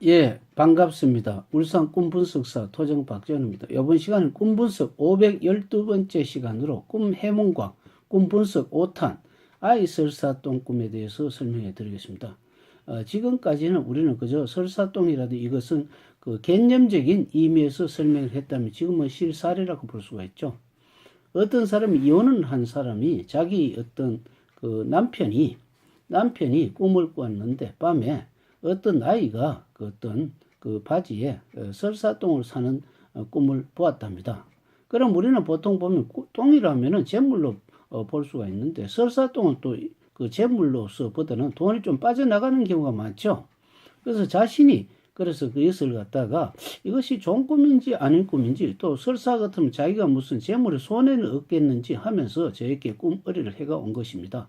예, 반갑습니다. 울산 꿈분석사 토정 박전우입니다. 이번 시간은 꿈분석 512번째 시간으로 꿈 해몽광, 꿈분석 5탄, 아이 설사똥 꿈에 대해서 설명해 드리겠습니다. 지금까지는 우리는 그저 설사똥이라도 이것은 그 개념적인 의미에서 설명을 했다면 지금은 실사례라고 볼 수가 있죠. 어떤 사람이 이혼을 한 사람이 자기 어떤 그 남편이 꿈을 꾸었는데 밤에 어떤 아이가 그 어떤 그 바지에 설사똥을 사는 꿈을 보았답니다. 그럼 우리는 보통 보면 똥이라면은 재물로 볼 수가 있는데 설사똥은 또 그 재물로서 보다는 돈이 좀 빠져나가는 경우가 많죠. 그래서 자신이 그래서 그것을 갖다가 이것이 좋은 꿈인지 아닌 꿈인지 또 설사 같으면 자기가 무슨 재물의 손해를 얻겠는지 하면서 저에게 꿈어리를 해가 온 것입니다.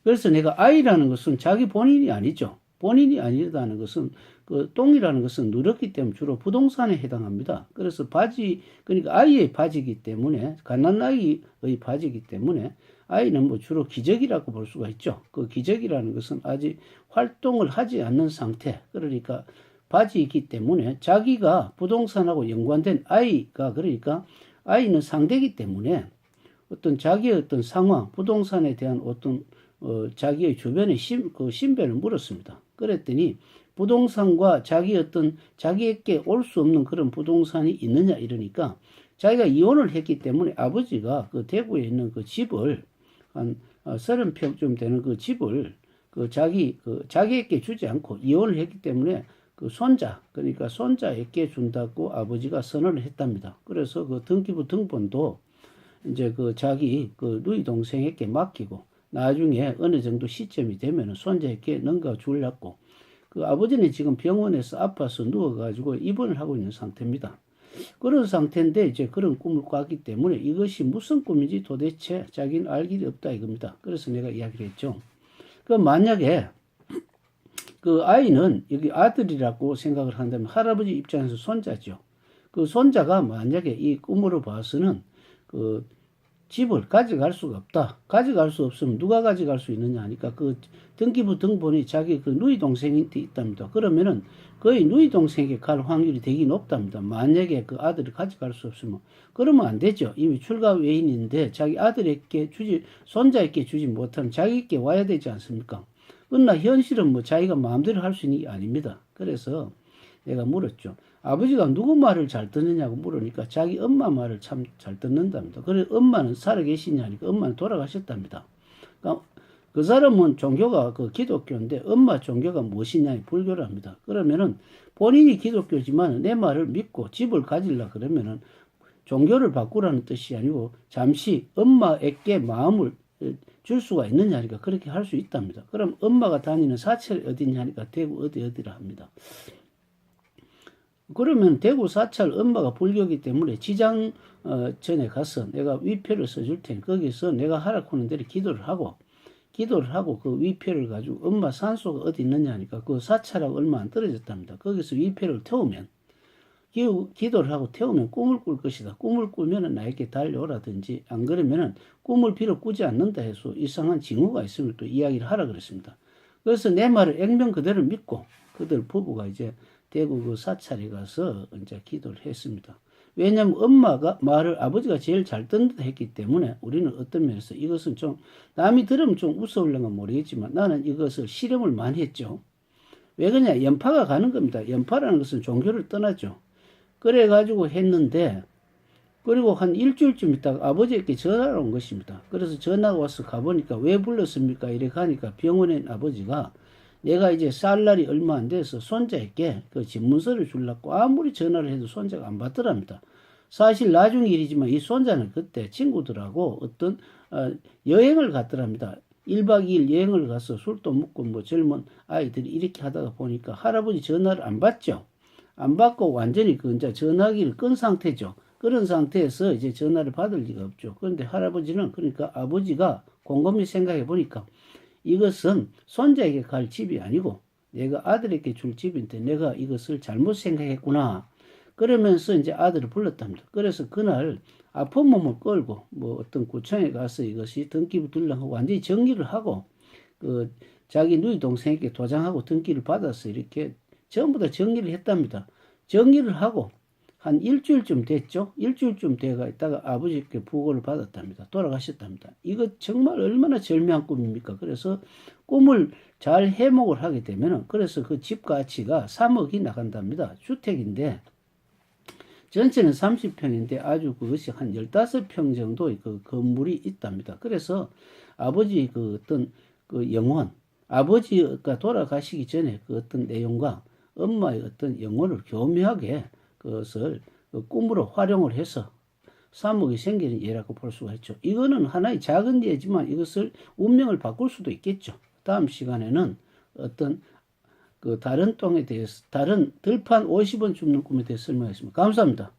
그래서 내가 아이라는 것은 자기 본인이 아니죠. 본인이 아니라는 것은 그 똥이라는 것은 누렇기 때문에 주로 부동산에 해당합니다. 그래서 바지 그러니까 아이의 바지이기 때문에 갓난아이의 바지이기 때문에 아이는 뭐 주로 기저귀라고 볼 수가 있죠. 그 기저귀라는 것은 아직 활동을 하지 않는 상태 그러니까 바지이기 때문에 자기가 부동산하고 연관된 아이가 그러니까 아이는 상대이기 때문에 어떤 자기의 어떤 상황 부동산에 대한 어떤 자기의 주변의 신변을 물었습니다. 그랬더니 부동산과 자기에게 올 수 없는 그런 부동산이 있느냐 이러니까 자기가 이혼을 했기 때문에 아버지가 그 대구에 있는 그 집을 한 30평쯤 되는 그 집을 자기에게 주지 않고 이혼을 했기 때문에 그 그러니까 손자에게 준다고 아버지가 선언을 했답니다. 그래서 그 등기부 등본도 이제 그 자기 그 누이 동생에게 맡기고 나중에 어느 정도 시점이 되면 손자에게 넘겨 주려고 그 아버지는 지금 병원에서 아파서 누워가지고 입원을 하고 있는 상태입니다. 그런 상태인데 이제 그런 꿈을 꿨기 때문에 이것이 무슨 꿈인지 도대체 자기는 알 길이 없다 이겁니다. 그래서 내가 이야기를 했죠. 그 만약에 그 아이는 여기 아들이라고 생각을 한다면 할아버지 입장에서 손자죠. 그 손자가 만약에 이 꿈으로 봐서는 그 집을 가져갈 수가 없다. 가져갈 수 없으면 누가 가져갈 수 있느냐 하니까 그 등기부 등본이 자기 그 누이 동생한테 있답니다. 그러면은 거의 누이 동생에게 갈 확률이 되게 높답니다. 만약에 그 아들이 가져갈 수 없으면 그러면 안 되죠. 이미 출가 외인인데 자기 아들에게 손자에게 주지 못하면 자기에게 와야 되지 않습니까? 그러나 현실은 뭐 자기가 마음대로 할 수 있는 게 아닙니다. 그래서 내가 물었죠. 아버지가 누구 말을 잘 듣느냐고 물으니까 자기 엄마 말을 참 잘 듣는답니다. 그래서 엄마는 살아계시냐니까 엄마는 돌아가셨답니다. 그러니까 그 사람은 종교가 그 기독교인데 엄마 종교가 무엇이냐 불교랍니다. 그러면은 본인이 기독교지만 내 말을 믿고 집을 가지려 그러면은 종교를 바꾸라는 뜻이 아니고 잠시 엄마에게 마음을 줄 수가 있느냐니까 그렇게 할 수 있답니다. 그럼 엄마가 다니는 사찰이 어디냐니까 대구 어디라 합니다. 그러면 대구 사찰 엄마가 불교이기 때문에 지장 전에 가서 내가 위표를 써줄 테니 거기서 내가 하라고 대로 기도를 하고 그 위표를 가지고 엄마 산소가 어디 있느냐 하니까 그 사찰하고 얼마 안 떨어졌답니다. 거기서 위표를 태우면 기도를 하고 태우면 꿈을 꿀 것이다. 꿈을 꾸면 나에게 달려오라든지 안 그러면은 꿈을 비록 꾸지 않는다 해서 이상한 징후가 있으면 또 이야기를 하라 그랬습니다. 그래서 내 말을 액면 그대로 믿고 그들 부부가 이제 대구 그 사찰에 가서 이제 기도를 했습니다. 왜냐하면 엄마가 말을 아버지가 제일 잘 듣는다 했기 때문에 우리는 어떤 면에서 이것은 좀 남이 들으면 좀 우스울려가 모르겠지만 나는 이것을 실험을 많이 했죠. 왜 그러냐 연파가 가는 겁니다. 연파라는 것은 종교를 떠나죠. 그래가지고 했는데 그리고 한 일주일쯤 있다가 아버지에게 전화가 온 것입니다. 그래서 전화가 와서 가보니까 왜 불렀습니까? 이래 가니까 병원에 아버지가 내가 이제 살 날이 얼마 안 돼서 손자에게 그 집문서를 주려고 아무리 전화를 해도 손자가 안 받더랍니다. 사실 나중 일이지만 이 손자는 그때 친구들하고 어떤 여행을 갔더랍니다. 1박 2일 여행을 가서 술도 먹고 뭐 젊은 아이들이 이렇게 하다가 보니까 할아버지 전화를 안 받죠. 안 받고 완전히 그 이제 전화기를 끈 상태죠. 그런 상태에서 이제 전화를 받을 리가 없죠. 그런데 할아버지는 그러니까 아버지가 곰곰이 생각해 보니까 이것은 손자에게 갈 집이 아니고 내가 아들에게 줄 집인데 내가 이것을 잘못 생각했구나. 그러면서 이제 아들을 불렀답니다. 그래서 그날 아픈 몸을 끌고 뭐 어떤 구청에 가서 이것이 등기부 들랑하고 완전히 정리를 하고 그 자기 누이 동생에게 도장하고 등기를 받아서 이렇게 전부 다 정리를 했답니다. 정리를 하고 한 일주일쯤 됐죠. 일주일쯤 돼가 있다가 아버지께 부고를 받았답니다. 돌아가셨답니다. 이거 정말 얼마나 절묘한 꿈입니까? 그래서 꿈을 잘 해목을 하게 되면은 그래서 그 집 가치가 3억이 나간답니다. 주택인데 전체는 30평인데 아주 그것이 한 15평 정도의 그 건물이 있답니다. 그래서 아버지 그 어떤 그 영혼, 아버지가 돌아가시기 전에 그 어떤 내용과 엄마의 어떤 영혼을 교묘하게 그것을 그 꿈으로 활용을 해서 3억이 생기는 예라고 볼 수가 있죠. 이거는 하나의 작은 예지만 이것을 운명을 바꿀 수도 있겠죠. 다음 시간에는 어떤 그 다른 똥에 대해서, 다른 들판 50원 줍는 꿈에 대해서 설명하겠습니다. 감사합니다.